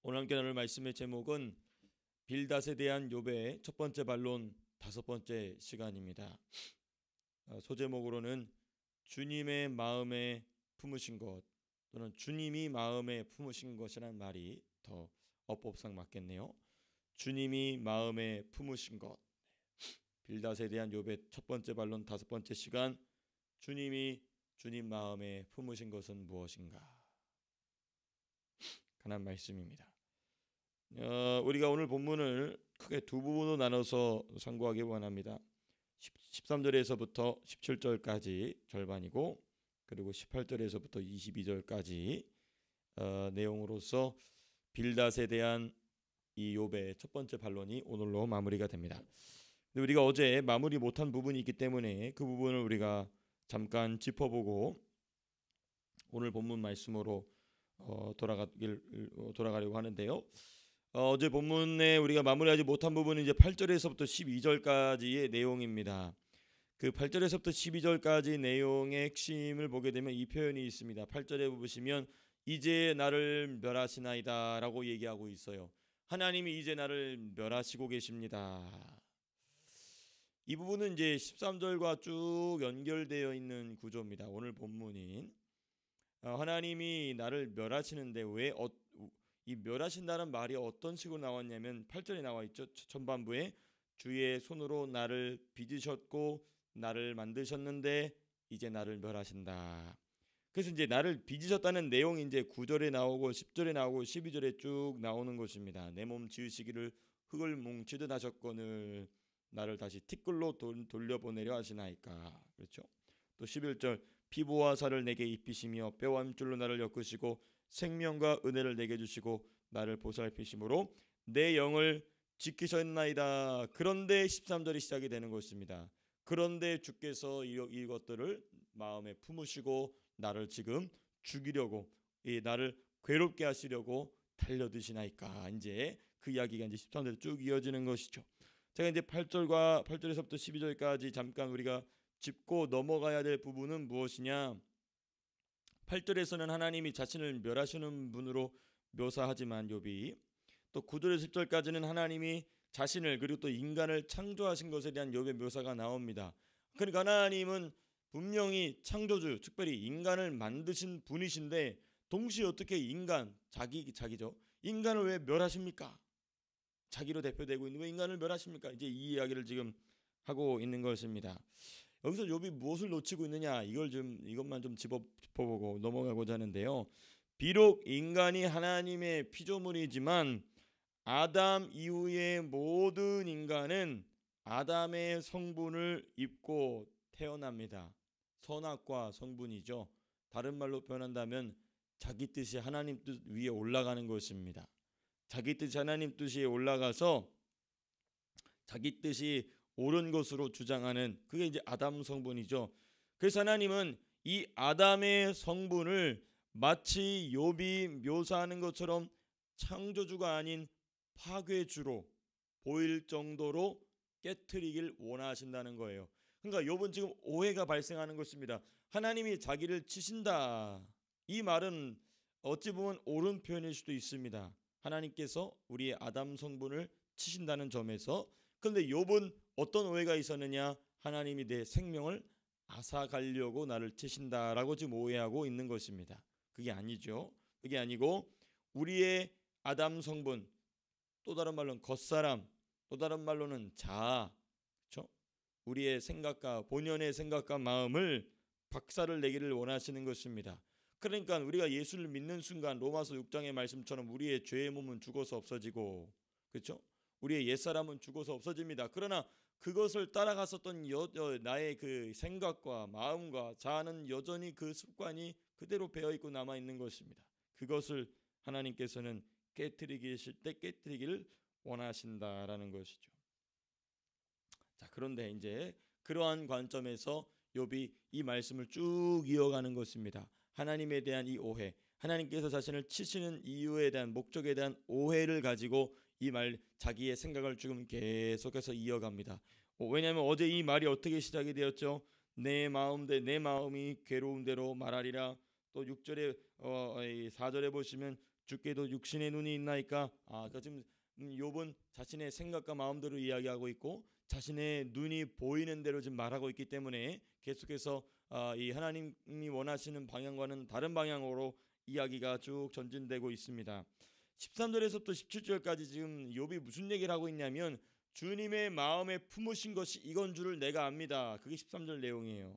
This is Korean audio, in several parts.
오늘 함께 나눌 말씀의 제목은 빌닷에 대한 욥의 첫 번째 반론 다섯 번째 시간입니다. 소제목으로는 주님의 마음에 품으신 것 또는 주님이 마음에 품으신 것이라는 말이 더 어법상 맞겠네요. 주님이 마음에 품으신 것. 빌닷에 대한 욥의 첫 번째 반론 다섯 번째 시간, 주님 마음에 품으신 것은 무엇인가? 하나님 말씀입니다. 우리가 오늘 본문을 크게 두 부분으로 나눠서 상고하기 원합니다. 13절에서부터 17절까지 절반이고, 그리고 18절에서부터 22절까지 내용으로서 빌닷에 대한 이 욥의 첫 번째 반론이 오늘로 마무리가 됩니다. 근데 우리가 어제 마무리 못한 부분이 있기 때문에 그 부분을 우리가 잠깐 짚어보고 오늘 본문 말씀으로 돌아가려고 하는데요. 어제 본문에 우리가 마무리하지 못한 부분은 이제 8절에서부터 12절까지의 내용입니다. 그 8절에서부터 12절까지 내용의 핵심을 보게 되면 이 표현이 있습니다. 8절에 보시면 이제 나를 멸하시나이다 라고 얘기하고 있어요. 하나님이 이제 나를 멸하시고 계십니다. 이 부분은 이제 13절과 쭉 연결되어 있는 구조입니다. 오늘 본문인 하나님이 나를 멸하시는데 왜 이 멸하신다는 말이 어떤 식으로 나왔냐면 8절에 나와 있죠. 전반부에 주의 손으로 나를 빚으셨고 나를 만드셨는데 이제 나를 멸하신다. 그래서 이제 나를 빚으셨다는 내용이 이제 9절에 나오고 10절에 나오고 12절에 쭉 나오는 것입니다. 내 몸 지으시기를 흙을 뭉치듯 하셨거늘 나를 다시 티끌로 돌려보내려 하시나이까. 그렇죠? 또 11절 피부와 살을 내게 입히시며 뼈와 힘줄로 나를 엮으시고 생명과 은혜를 내게 주시고 나를 보살피심으로 내 영을 지키셨나이다. 그런데 13절이 시작이 되는 것입니다. 그런데 주께서 이것들을 마음에 품으시고 나를 지금 죽이려고 나를 괴롭게 하시려고 달려드시나이까. 이제 그 이야기가 이제 13절에 쭉 이어지는 것이죠. 제가 이제 8절에서부터 12절까지 잠깐 우리가 짚고 넘어가야 될 부분은 무엇이냐? 8절에서는 하나님이 자신을 멸하시는 분으로 묘사하지만 욥이 또 9절에서 10절까지는 하나님이 자신을 그리고 또 인간을 창조하신 것에 대한 욥의 묘사가 나옵니다. 그러니까 하나님은 분명히 창조주, 특별히 인간을 만드신 분이신데 동시에 어떻게 자기죠? 인간을 왜 멸하십니까? 자기로 대표되고 있는 왜 인간을 멸하십니까? 이제 이 이야기를 지금 하고 있는 것입니다. 여기서 욥이 무엇을 놓치고 있느냐? 이것만 좀 짚어보고 넘어가고자 하는데요. 비록 인간이 하나님의 피조물이지만 아담 이후의 모든 인간은 아담의 성분을 입고 태어납니다. 선악과 성분이죠. 다른 말로 표현한다면 자기 뜻이 하나님 뜻 위에 올라가는 것입니다. 자기 뜻이 하나님 뜻 위에 올라가서 자기 뜻이 옳은 것으로 주장하는 그게 이제 아담 성분이죠. 그래서 하나님은 이 아담의 성분을 마치 욥이 묘사하는 것처럼 창조주가 아닌 파괴주로 보일 정도로 깨트리길 원하신다는 거예요. 그러니까 욥은 지금 오해가 발생하는 것입니다. 하나님이 자기를 치신다. 이 말은 어찌 보면 옳은 표현일 수도 있습니다. 하나님께서 우리의 아담 성분을 치신다는 점에서. 그런데 욥은 어떤 오해가 있었느냐? 하나님이 내 생명을 앗아가려고 나를 치신다라고 지금 오해하고 있는 것입니다. 그게 아니죠. 그게 아니고 우리의 아담 성분, 또 다른 말로는 겉사람, 또 다른 말로는 자아, 그렇죠? 우리의 생각과 본연의 생각과 마음을 박살을 내기를 원하시는 것입니다. 그러니까 우리가 예수를 믿는 순간 로마서 6장의 말씀처럼 우리의 죄의 몸은 죽어서 없어지고, 그렇죠? 우리의 옛사람은 죽어서 없어집니다. 그러나 그것을 따라갔었던 나의 그 생각과 마음과 자아는 여전히 그 습관이 그대로 배어있고 남아있는 것입니다. 그것을 하나님께서는 깨트리기를 원하신다라는 것이죠. 자, 그런데 이제 그러한 관점에서 욥이 이 말씀을 쭉 이어가는 것입니다. 하나님에 대한 이 오해, 하나님께서 자신을 치시는 이유에 대한 목적에 대한 오해를 가지고 자기의 생각을 지금 계속해서 이어갑니다. 왜냐하면 어제 이 말이 어떻게 시작이 되었죠? 내 마음이 괴로운 대로 말하리라. 또 6절에 4절에 보시면 주께도 육신의 눈이 있나이까. 그러니까 지금 욥은 자신의 생각과 마음대로 이야기하고 있고 자신의 눈이 보이는 대로 지금 말하고 있기 때문에 계속해서 이 하나님이 원하시는 방향과는 다른 방향으로 이야기가 쭉 전진되고 있습니다. 13절에서부터 17절까지 지금 욥이 무슨 얘기를 하고 있냐면 주님의 마음에 품으신 것이 이건 줄을 내가 압니다. 그게 13절 내용이에요.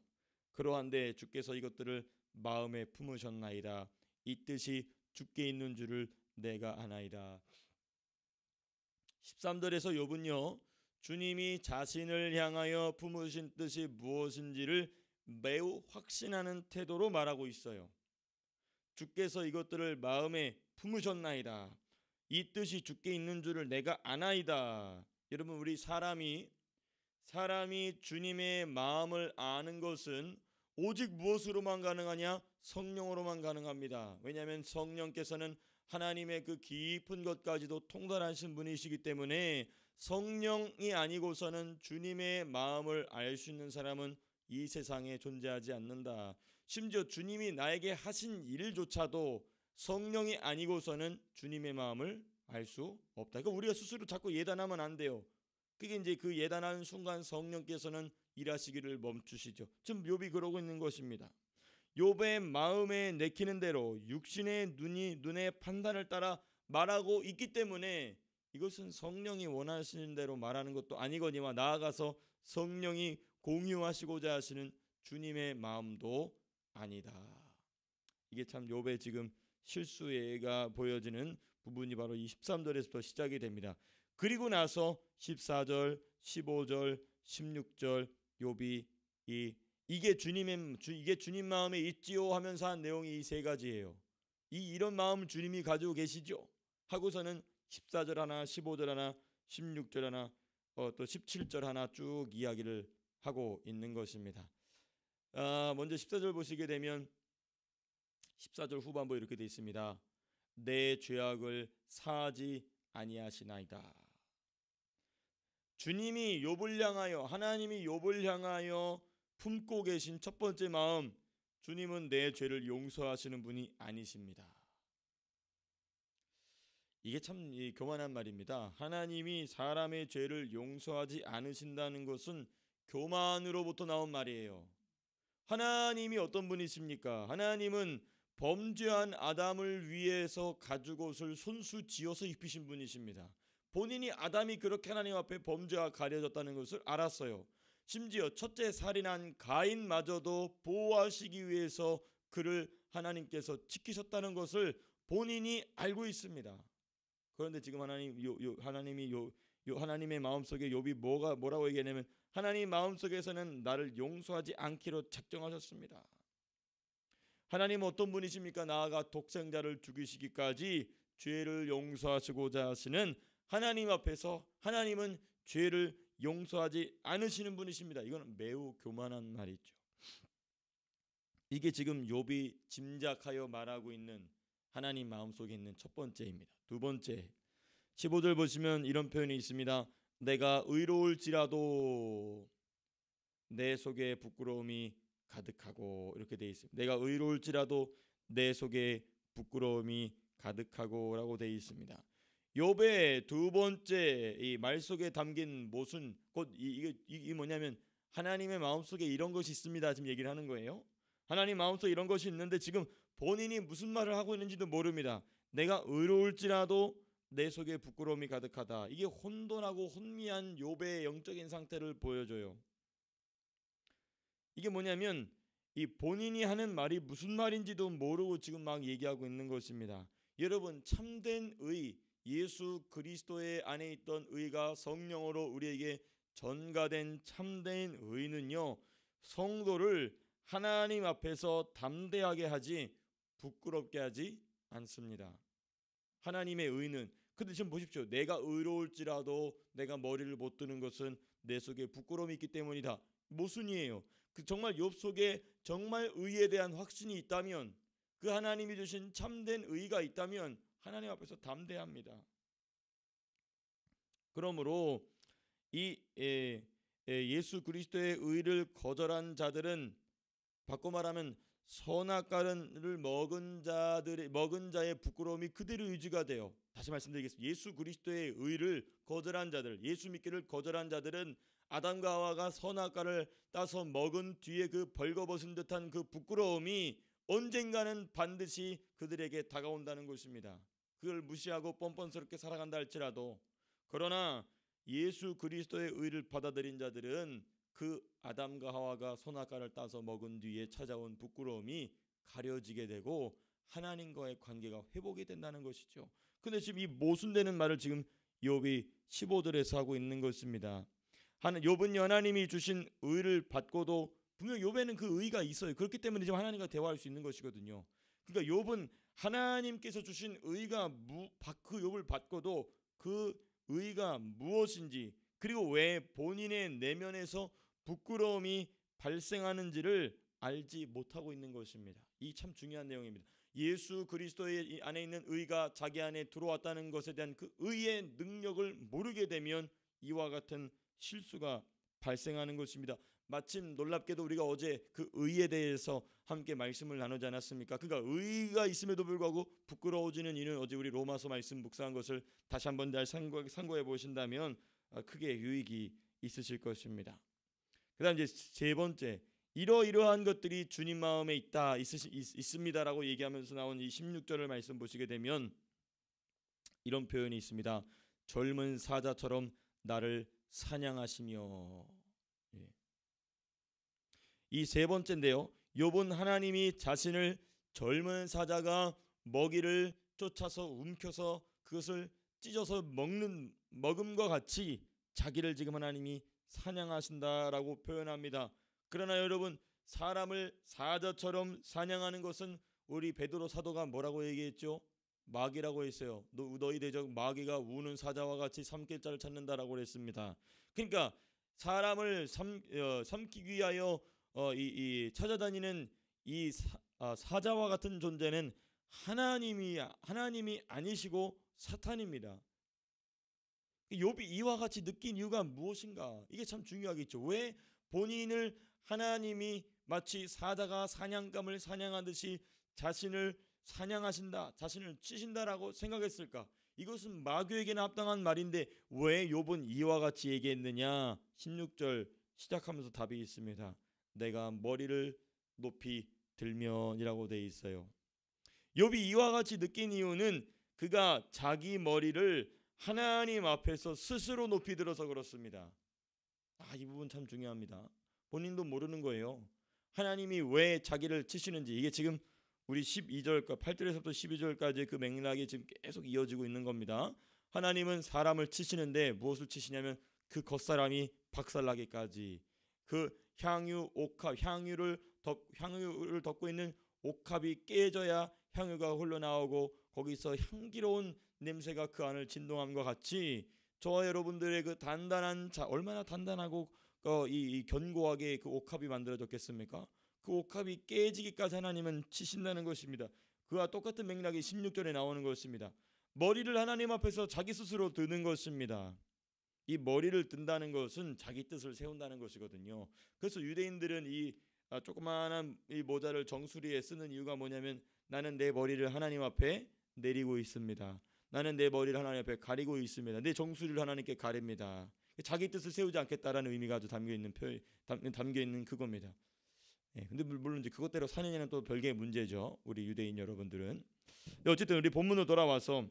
그러한데 주께서 이것들을 마음에 품으셨나이다. 이 뜻이 주께 있는 줄을 내가 아나이다. 13절에서 욥은요, 주님이 자신을 향하여 품으신 뜻이 무엇인지를 매우 확신하는 태도로 말하고 있어요. 주께서 이것들을 마음에 품으셨나이다. 이 뜻이 주께 있는 줄을 내가 아나이다. 여러분, 우리 사람이 주님의 마음을 아는 것은 오직 무엇으로만 가능하냐? 성령으로만 가능합니다. 왜냐하면 성령께서는 하나님의 그 깊은 것까지도 통달하신 분이시기 때문에 성령이 아니고서는 주님의 마음을 알 수 있는 사람은 이 세상에 존재하지 않는다. 심지어 주님이 나에게 하신 일조차도 성령이 아니고서는 주님의 마음을 알 수 없다. 그러니까 우리가 스스로 자꾸 예단하면 안 돼요. 그게 이제 그 예단하는 순간 성령께서는 일하시기를 멈추시죠. 지금 욥이 그러고 있는 것입니다. 욥의 마음에 내키는 대로 육신의 눈의 판단을 따라 말하고 있기 때문에 이것은 성령이 원하시는 대로 말하는 것도 아니거니와 나아가서 성령이 공유하시고자 하시는 주님의 마음도 아니다. 이게 참 욥의 지금 실수가 보여지는 부분이 바로 이 13절에서부터 시작이 됩니다. 그리고 나서 14절, 15절, 16절 욥이 이게 주님 마음에 있지요 하면서 한 내용이 이 세 가지예요. 이런 마음을 주님이 가지고 계시죠. 하고서는 14절 하나, 15절 하나, 16절 하나, 또 17절 하나 쭉 이야기를 하고 있는 것입니다. 먼저 14절 보시게 되면 14절 후반부 이렇게 되어 있습니다. 내 죄악을 사하지 아니하시나이다. 주님이 욥을 향하여, 하나님이 욥을 향하여 품고 계신 첫 번째 마음, 주님은 내 죄를 용서하시는 분이 아니십니다. 이게 참 교만한 말입니다. 하나님이 사람의 죄를 용서하지 않으신다는 것은 교만으로부터 나온 말이에요. 하나님이 어떤 분이십니까? 하나님은 범죄한 아담을 위해서 가죽옷을 손수 지어서 입히신 분이십니다. 본인이 아담이 그렇게 하나님 앞에 범죄와 가려졌다는 것을 알았어요. 심지어 첫째 살인한 가인마저도 보호하시기 위해서 그를 하나님께서 지키셨다는 것을 본인이 알고 있습니다. 그런데 지금 하나님의 마음속에 욥이 뭐라고 얘기하냐면 하나님 마음속에서는 나를 용서하지 않기로 작정하셨습니다. 하나님은 어떤 분이십니까? 나아가 독생자를 죽이시기까지 죄를 용서하시고자 하시는 하나님 앞에서 하나님은 죄를 용서하지 않으시는 분이십니다. 이건 매우 교만한 말이죠. 이게 지금 욥이 짐작하여 말하고 있는 하나님 마음속에 있는 첫 번째입니다. 두 번째, 15절 보시면 이런 표현이 있습니다. 내가 의로울지라도 내 속에 부끄러움이 가득하고, 이렇게 되어 있습니다. 내가 의로울지라도 내 속에 부끄러움이 가득하고라고 되어 있습니다. 욥의 두 번째 이 말 속에 담긴 모순, 곧 이게 뭐냐면 하나님의 마음속에 이런 것이 있습니다. 지금 얘기를 하는 거예요. 하나님 마음속에 이런 것이 있는데 지금 본인이 무슨 말을 하고 있는지도 모릅니다. 내가 의로울지라도 내 속에 부끄러움이 가득하다. 이게 혼돈하고 혼미한 욥의 영적인 상태를 보여줘요. 이게 뭐냐면 이 본인이 하는 말이 무슨 말인지도 모르고 지금 막 얘기하고 있는 것입니다. 여러분, 참된 의, 예수 그리스도의 안에 있던 의가 성령으로 우리에게 전가된 참된 의는요, 성도를 하나님 앞에서 담대하게 하지 부끄럽게 하지 않습니다. 하나님의 의는, 근데 지금 보십시오. 내가 의로울지라도 내가 머리를 못 드는 것은 내 속에 부끄러움이 있기 때문이다. 모순이에요. 정말 욥 속에 정말 의에 대한 확신이 있다면, 그 하나님이 주신 참된 의가 있다면 하나님 앞에서 담대합니다. 그러므로 이 예수 그리스도의 의를 거절한 자들은 바꿔 말하면 선악과를 먹은 자의 부끄러움이 그대로 유지가 돼요. 다시 말씀드리겠습니다. 예수 그리스도의 의를 거절한 자들, 예수 믿기를 거절한 자들은 아담과 하와가 선악과를 따서 먹은 뒤에 그 벌거벗은 듯한 그 부끄러움이 언젠가는 반드시 그들에게 다가온다는 것입니다. 그걸 무시하고 뻔뻔스럽게 살아간다 할지라도, 그러나 예수 그리스도의 의를 받아들인 자들은 그 아담과 하와가 선악과를 따서 먹은 뒤에 찾아온 부끄러움이 가려지게 되고 하나님과의 관계가 회복이 된다는 것이죠. 근데 지금 이 모순되는 말을 지금 욥이 15절에서 하고 있는 것입니다. 욥은 하나님이 주신 의를 받고도 분명 욥에는 그 의가 있어요. 그렇기 때문에 지금 하나님과 대화할 수 있는 것이거든요. 그러니까 욥은 하나님께서 주신 의가 그 욥을 받고도 그 의가 무엇인지, 그리고 왜 본인의 내면에서 부끄러움이 발생하는지를 알지 못하고 있는 것입니다. 이 참 중요한 내용입니다. 예수 그리스도의 안에 있는 의가 자기 안에 들어왔다는 것에 대한 그 의의 능력을 모르게 되면 이와 같은 실수가 발생하는 것입니다. 마침 놀랍게도 우리가 어제 그 의에 대해서 함께 말씀을 나누지 않았습니까? 그러니까 의가 있음에도 불구하고 부끄러워지는 이는 어제 우리 로마서 말씀 묵상한 것을 다시 한번 잘 참고해 보신다면 크게 유익이 있으실 것입니다. 그다음 이제 세 번째, 이러이러한 것들이 주님 마음에 있습니다라고 얘기하면서 나온 이 16절을 말씀 보시게 되면 이런 표현이 있습니다. 젊은 사자처럼 나를 사냥하시며. 이 세 번째인데요, 욥은 하나님이 자신을 젊은 사자가 먹이를 쫓아서 움켜서 그것을 찢어서 먹음과 같이 자기를 지금 하나님이 사냥하신다라고 표현합니다. 그러나 여러분, 사람을 사자처럼 사냥하는 것은 우리 베드로 사도가 뭐라고 얘기했죠? 마귀라고 했어요. 너희 대적 마귀가 우는 사자와 같이 삼킬 자를 찾는다라고 했습니다. 그러니까 사람을 삼키기 위하여 찾아다니는 이 사자와 같은 존재는 하나님이 아니시고 사탄입니다. 욥이 이와 같이 느낀 이유가 무엇인가? 이게 참 중요하겠죠. 왜 본인을 하나님이 마치 사자가 사냥감을 사냥하듯이 자신을 사냥하신다, 자신을 치신다라고 생각했을까? 이것은 마귀에게나 합당한 말인데 왜 욥은 이와 같이 얘기했느냐? 16절 시작하면서 답이 있습니다. 내가 머리를 높이 들면이라고 돼 있어요. 욥이 이와 같이 느낀 이유는 그가 자기 머리를 하나님 앞에서 스스로 높이 들어서 그렇습니다. 이 부분 참 중요합니다. 본인도 모르는 거예요. 하나님이 왜 자기를 치시는지. 이게 지금 우리 12절과 8절에서부터 12절까지 그 맥락이 지금 계속 이어지고 있는 겁니다. 하나님은 사람을 치시는데 무엇을 치시냐면 그 겉사람이 박살나기까지, 그 향유를 덮고 있는 옥합이 깨져야 향유가 흘러나오고 거기서 향기로운 냄새가 그 안을 진동함과 같이 저와 여러분들의 그 단단한 얼마나 단단하고 이 견고하게 그 옥합이 만들어졌겠습니까? 그 옥합이 깨지기까지 하나님은 치신다는 것입니다. 그와 똑같은 맥락이 16절에 나오는 것입니다. 머리를 하나님 앞에서 자기 스스로 드는 것입니다. 이 머리를 든다는 것은 자기 뜻을 세운다는 것이거든요. 그래서 유대인들은 이 조그마한 이 모자를 정수리에 쓰는 이유가 뭐냐면 나는 내 머리를 하나님 앞에 내리고 있습니다. 나는 내 머리를 하나님 앞에 가리고 있습니다. 내 정수리를 하나님께 가립니다. 자기 뜻을 세우지 않겠다라는 의미가 아주 담겨 있는 그겁니다. 근데 물론 이제 그것대로 사느냐는 또 별개의 문제죠. 우리 유대인 여러분들은. 어쨌든 우리 본문으로 돌아와서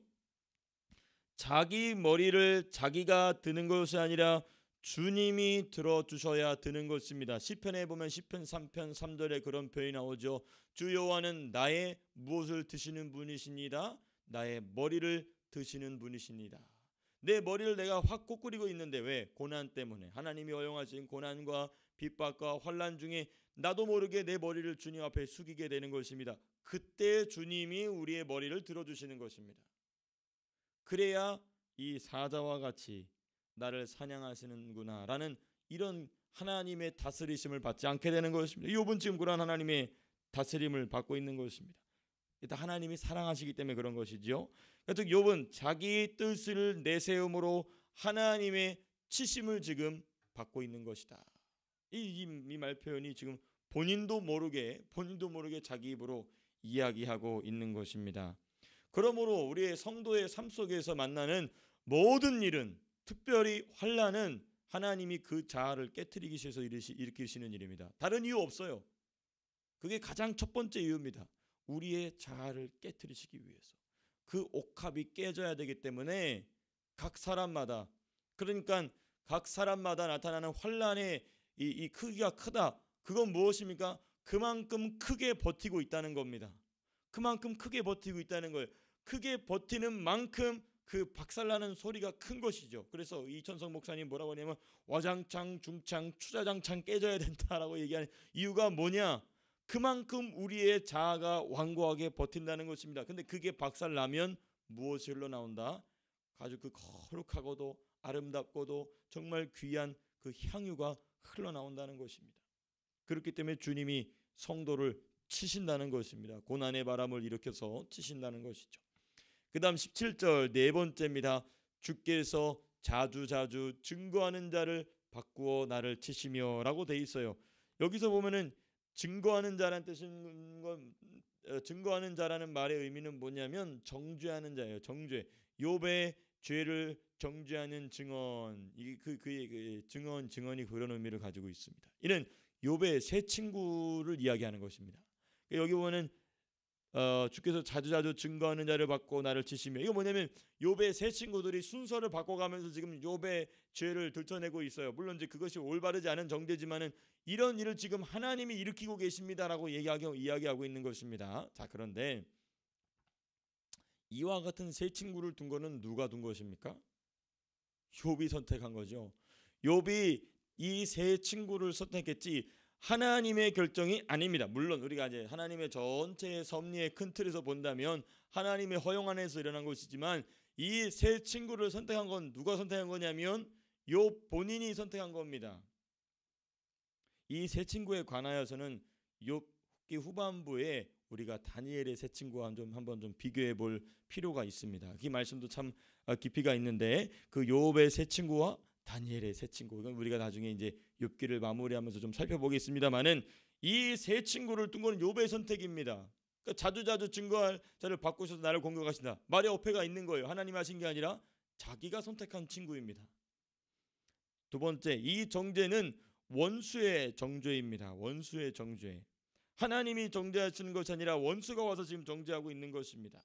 자기 머리를 자기가 드는 것이 아니라 주님이 들어주셔야 드는 것입니다. 시편에 보면 시편 3편 3절에 그런 표현이 나오죠. 주 여호와는 나의 무엇을 드시는 분이십니다. 나의 머리를 드시는 분이십니다. 내 머리를 내가 확 꼬꾸리고 있는데 왜? 고난 때문에. 하나님이 허용하신 고난과 핍박과 환난 중에 나도 모르게 내 머리를 주님 앞에 숙이게 되는 것입니다. 그때 주님이 우리의 머리를 들어주시는 것입니다. 그래야 이 사자와 같이 나를 사냥하시는구나 라는 이런 하나님의 다스리심을 받지 않게 되는 것입니다. 욥은 지금 그런 하나님의 다스림을 받고 있는 것입니다. 일단 하나님이 사랑하시기 때문에 그런 것이죠. 즉 욥은 자기 뜻을 내세움으로 하나님의 치심을 지금 받고 있는 것이다. 이 말 표현이 지금 본인도 모르게 자기 입으로 이야기하고 있는 것입니다. 그러므로 우리의 성도의 삶 속에서 만나는 모든 일은, 특별히 환난은 하나님이 그 자아를 깨트리기 위해서 일으키시는 일입니다. 다른 이유 없어요. 그게 가장 첫 번째 이유입니다. 우리의 자아를 깨트리시기 위해서. 그 옥합이 깨져야 되기 때문에 각 사람마다, 그러니까 각 사람마다 나타나는 환난의 이 크기가 크다. 그건 무엇입니까? 그만큼 크게 버티고 있다는 겁니다. 그만큼 크게 버티고 있다는 거예요. 크게 버티는 만큼 그 박살나는 소리가 큰 것이죠. 그래서 이천성 목사님 뭐라고 하냐면 와장창, 중창, 추자장창 깨져야 된다라고 얘기하는 이유가 뭐냐? 그만큼 우리의 자아가 완고하게 버틴다는 것입니다. 근데 그게 박살나면 무엇이 흘러나온다? 아주 그 거룩하고도 아름답고도 정말 귀한 그 향유가 흘러나온다는 것입니다. 그렇기 때문에 주님이 성도를 치신다는 것입니다. 고난의 바람을 일으켜서 치신다는 것이죠. 그 다음 17절 네 번째입니다. 주께서 자주자주 증거하는 자를 바꾸어 나를 치시며 라고 돼 있어요. 여기서 보면은 증거하는 자라는 뜻인 건, 증거하는 자라는 말의 의미는 뭐냐면 정죄하는 자예요. 정죄. 욥의 죄를 정죄하는 증언. 이게 그 증언이 그런 의미를 가지고 있습니다. 이는 욥의 세 친구를 이야기하는 것입니다. 여기 보면은 주께서 자주자주 증거하는 자를 받고 나를 치시며, 이거 뭐냐면 욥의 세 친구들이 순서를 바꿔가면서 지금 욥의 죄를 들춰내고 있어요. 물론 이제 그것이 올바르지 않은 정죄지만은 이런 일을 지금 하나님이 일으키고 계십니다라고 이야기하고 있는 것입니다. 자, 그런데 이와 같은 세 친구를 둔 거는 누가 둔 것입니까? 욥이 선택한 거죠. 욥이 이 세 친구를 선택했지 하나님의 결정이 아닙니다. 물론 우리가 이제 하나님의 전체의 섭리의 큰 틀에서 본다면 하나님의 허용 안에서 일어난 것이지만 이 세 친구를 선택한 건 누가 선택한 거냐면 욥 본인이 선택한 겁니다. 이 세 친구에 관하여서는 욥기 후반부에 우리가 다니엘의 세 친구와 한번 비교해 볼 필요가 있습니다. 이 말씀도 참 깊이가 있는데 그 욥의 세 친구와 다니엘의 세 친구, 이건 우리가 나중에 이제 욥기를 마무리하면서 좀 살펴보겠습니다만은 이 세 친구를 둔 건 욥의 선택입니다. 그러니까 자주자주 증거할 자를 바꾸셔서 나를 공격하신다. 말에 어폐가 있는 거예요. 하나님 하신 게 아니라 자기가 선택한 친구입니다. 두 번째, 이 정죄는 원수의 정죄입니다. 원수의 정죄. 하나님이 정죄하시는 것이 아니라 원수가 와서 지금 정죄하고 있는 것입니다.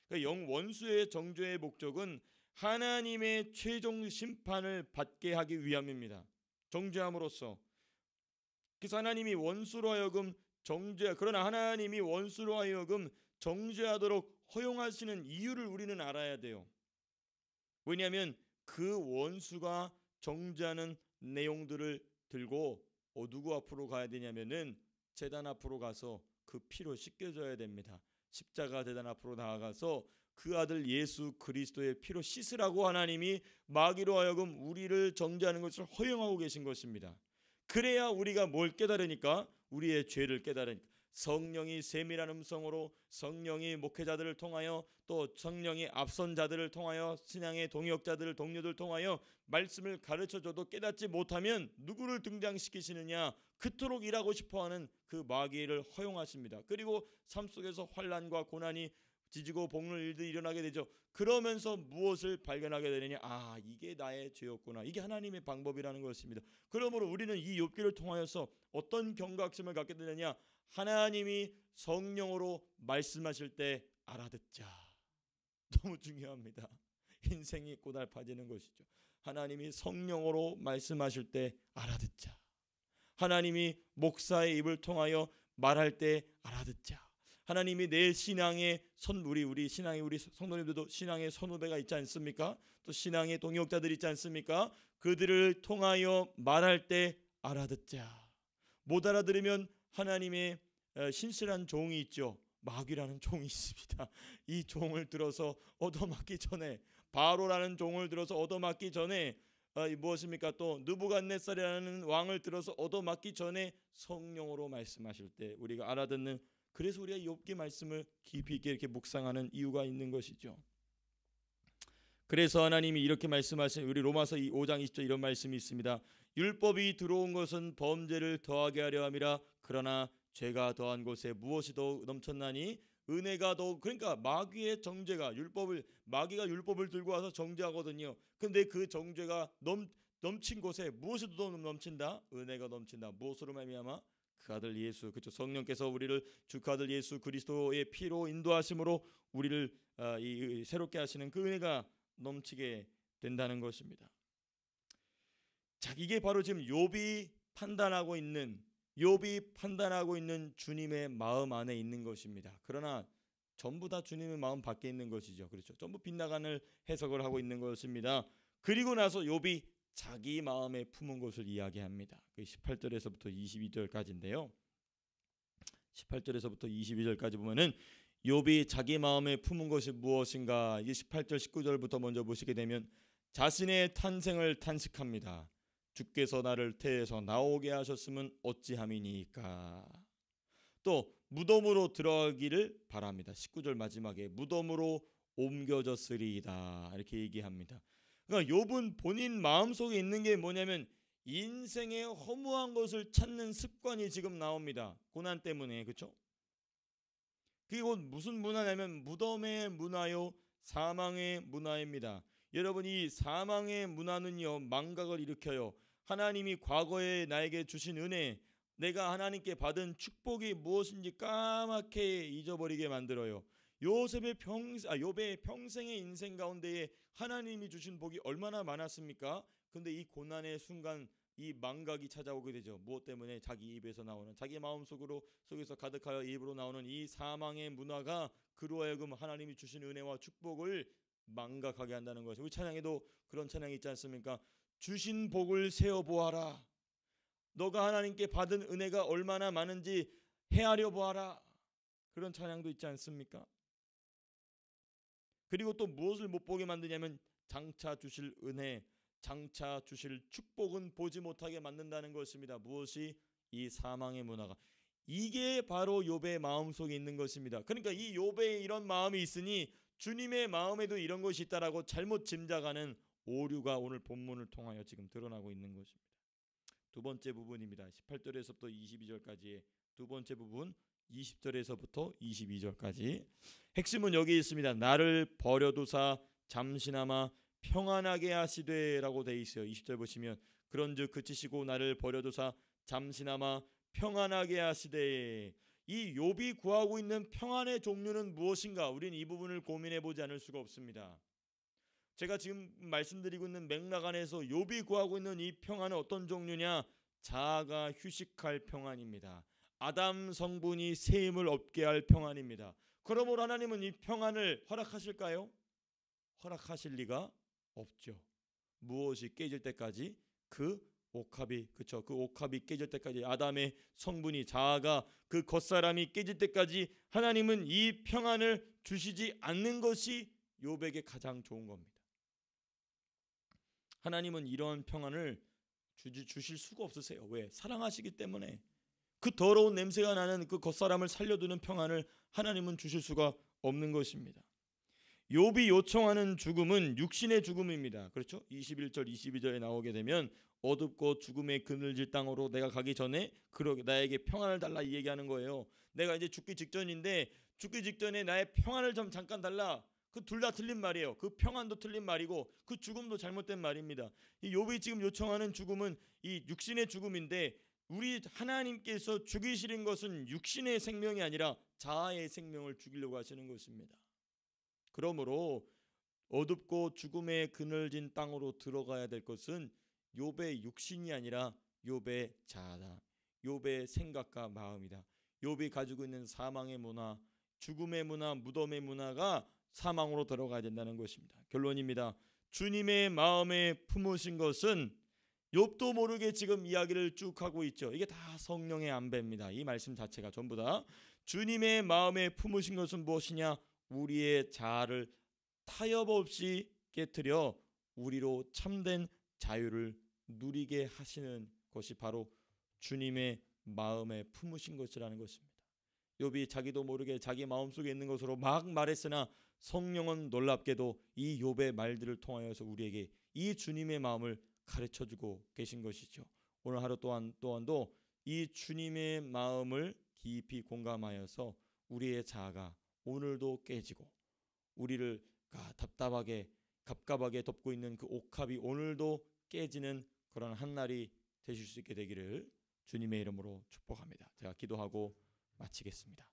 그러니까 원수의 정죄의 목적은 하나님의 최종 심판을 받게 하기 위함입니다. 정죄함으로써. 그래서 하나님이 원수로 하여금 그러나 하나님이 원수로 하여금 정죄하도록 허용하시는 이유를 우리는 알아야 돼요. 왜냐하면 그 원수가 정죄하는 내용들을 들고 누구 앞으로 가야 되냐면은 제단 앞으로 가서 그 피로 씻겨줘야 됩니다. 십자가 제단 앞으로 나아가서 그 아들 예수 그리스도의 피로 씻으라고 하나님이 마귀로 하여금 우리를 정죄하는 것을 허용하고 계신 것입니다. 그래야 우리가 뭘 깨달으니까? 우리의 죄를 깨달으니까. 성령이 세밀한 음성으로 성령이 목회자들을 통하여 또 성령이 앞선 자들을 통하여 신앙의 동역자들을 동료들 통하여 말씀을 가르쳐줘도 깨닫지 못하면 누구를 등장시키시느냐? 그토록 일하고 싶어하는 그 마귀를 허용하십니다. 그리고 삶 속에서 환난과 고난이 지지고 볶는 일들이 일어나게 되죠. 그러면서 무엇을 발견하게 되느냐? 이게 나의 죄였구나. 이게 하나님의 방법이라는 것입니다. 그러므로 우리는 이 욥기를 통하여서 어떤 경각심을 갖게 되느냐? 하나님이 성령으로 말씀하실 때 알아듣자. 너무 중요합니다. 인생이 고달파지는 것이죠. 하나님이 성령으로 말씀하실 때 알아듣자. 하나님이 목사의 입을 통하여 말할 때 알아듣자. 하나님이 내 신앙의 우리 성도님들도 신앙의 선후배가 있지 않습니까? 또 신앙의 동역자들이 있지 않습니까? 그들을 통하여 말할 때 알아듣자. 못 알아들으면 하나님의 신실한 종이 있죠. 마귀라는 종이 있습니다. 이 종을 들어서 얻어맞기 전에, 바로라는 종을 들어서 얻어맞기 전에, 무엇입니까? 또 느부갓네살이라는 왕을 들어서 얻어맞기 전에 성령으로 말씀하실 때 우리가 알아듣는, 그래서 우리가 욥기 말씀을 깊이 있게 이렇게 묵상하는 이유가 있는 것이죠. 그래서 하나님이 이렇게 말씀하신, 우리 로마서 5장 20절 이런 말씀이 있습니다. 율법이 들어온 것은 범죄를 더하게 하려 함이라 그러나 죄가 더한 곳에 무엇이 더욱 넘쳤나니 은혜가 더욱. 그러니까 마귀의 정죄가 마귀가 율법을 들고 와서 정죄하거든요. 근데 그 정죄가 넘친 곳에 무엇이 더 넘친다? 은혜가 넘친다. 무엇으로 말미암아? 그 아들 예수, 그렇죠. 성령께서 우리를 주 그 아들 예수 그리스도의 피로 인도하심으로 우리를 새롭게 하시는 그 은혜가 넘치게 된다는 것입니다. 자, 이게 바로 지금 욥이 판단하고 있는 주님의 마음 안에 있는 것입니다. 그러나 전부 다 주님의 마음 밖에 있는 것이죠. 그렇죠. 전부 빗나간을 해석을 하고 있는 것입니다. 그리고 나서 욥이 자기 마음에 품은 것을 이야기합니다. 그 18절에서부터 22절까지인데요. 18절에서부터 22절까지 보면은 욥이 자기 마음에 품은 것이 무엇인가? 이 18절 19절부터 먼저 보시게 되면 자신의 탄생을 탄식합니다. 주께서 나를 태에서 나오게 하셨으면 어찌함이니까. 또 무덤으로 들어가기를 바랍니다. 19절 마지막에 무덤으로 옮겨졌으리이다 이렇게 얘기합니다. 그러니까 욥은 본인 마음속에 있는 게 뭐냐면 인생의 허무한 것을 찾는 습관이 지금 나옵니다. 고난 때문에. 그렇죠? 그게 곧 무슨 문화냐면 무덤의 문화요, 사망의 문화입니다. 여러분, 이 사망의 문화는요, 망각을 일으켜요. 하나님이 과거에 나에게 주신 은혜, 내가 하나님께 받은 축복이 무엇인지 까맣게 잊어버리게 만들어요. 욥의 평생의 인생 가운데에 하나님이 주신 복이 얼마나 많았습니까? 근데 이 고난의 순간 이 망각이 찾아오게 되죠. 무엇 때문에? 자기 입에서 나오는, 자기 속에서 가득하여 입으로 나오는 이 사망의 문화가 그로 하여금 하나님이 주신 은혜와 축복을 망각하게 한다는 것이죠. 우리 찬양에도 그런 찬양이 있지 않습니까? 주신 복을 세어보아라. 너가 하나님께 받은 은혜가 얼마나 많은지 헤아려 보아라. 그런 찬양도 있지 않습니까? 그리고 또 무엇을 못 보게 만드냐면 장차 주실 은혜, 장차 주실 축복은 보지 못하게 만든다는 것입니다. 무엇이? 이 사망의 문화가. 이게 바로 욥의 마음속에 있는 것입니다. 그러니까 이 욥의 이런 마음이 있으니 주님의 마음에도 이런 것이 있다라고 잘못 짐작하는 오류가 오늘 본문을 통하여 지금 드러나고 있는 것입니다. 두 번째 부분입니다. 18절에서부터 22절까지의 두 번째 부분, 20절에서부터 22절까지. 핵심은 여기 있습니다. 나를 버려두사 잠시나마 평안하게 하시되라고 돼 있어요. 20절 보시면 그런즉 그치시고 나를 버려두사 잠시나마 평안하게 하시되. 이 욥이 구하고 있는 평안의 종류는 무엇인가? 우리는 이 부분을 고민해 보지 않을 수가 없습니다. 제가 지금 말씀드리고 있는 맥락 안에서 욥이 구하고 있는 이 평안은 어떤 종류냐? 자아가 휴식할 평안입니다. 아담 성분이 새 힘을 얻게 할 평안입니다. 그러므로 하나님은 이 평안을 허락하실까요? 허락하실 리가 없죠. 무엇이 깨질 때까지? 그 옥합이 깨질 때까지, 아담의 성분이, 자아가, 그 겉사람이 깨질 때까지 하나님은 이 평안을 주시지 않는 것이 욥에게 가장 좋은 겁니다. 하나님은 이러한 평안을 주실 수가 없으세요. 왜? 사랑하시기 때문에. 그 더러운 냄새가 나는 그 겉사람을 살려두는 평안을 하나님은 주실 수가 없는 것입니다. 욥이 요청하는 죽음은 육신의 죽음입니다. 그렇죠? 21절 22절에 나오게 되면 어둡고 죽음의 그늘질 땅으로 내가 가기 전에 나에게 평안을 달라, 이 얘기하는 거예요. 내가 이제 죽기 직전인데 죽기 직전에 나의 평안을 좀 잠깐 달라. 그 둘 다 틀린 말이에요. 그 평안도 틀린 말이고 그 죽음도 잘못된 말입니다. 이 욥이 지금 요청하는 죽음은 이 육신의 죽음인데, 우리 하나님께서 죽이시는 것은 육신의 생명이 아니라 자아의 생명을 죽이려고 하시는 것입니다. 그러므로 어둡고 죽음의 그늘진 땅으로 들어가야 될 것은 욥의 육신이 아니라 욥의 자아다. 욥의 생각과 마음이다. 욥이 가지고 있는 사망의 문화, 죽음의 문화, 무덤의 문화가 사망으로 들어가야 된다는 것입니다. 결론입니다. 주님의 마음에 품으신 것은 욥도 모르게 지금 이야기를 쭉 하고 있죠. 이게 다 성령의 안배입니다. 이 말씀 자체가 전부 다 주님의 마음에 품으신 것은 무엇이냐? 우리의 자아를 타협 없이 깨트려 우리로 참된 자유를 누리게 하시는 것이 바로 주님의 마음에 품으신 것이라는 것입니다. 욥이 자기도 모르게 자기 마음속에 있는 것으로 막 말했으나 성령은 놀랍게도 이 욥의 말들을 통하여서 우리에게 이 주님의 마음을 가르쳐주고 계신 것이죠. 오늘 하루 또한도 이 주님의 마음을 깊이 공감하여서 우리의 자아가 오늘도 깨지고 우리를 답답하게 갑갑하게 덮고 있는 그 옥합이 오늘도 깨지는 그런 한 날이 되실 수 있게 되기를 주님의 이름으로 축복합니다. 제가 기도하고 마치겠습니다.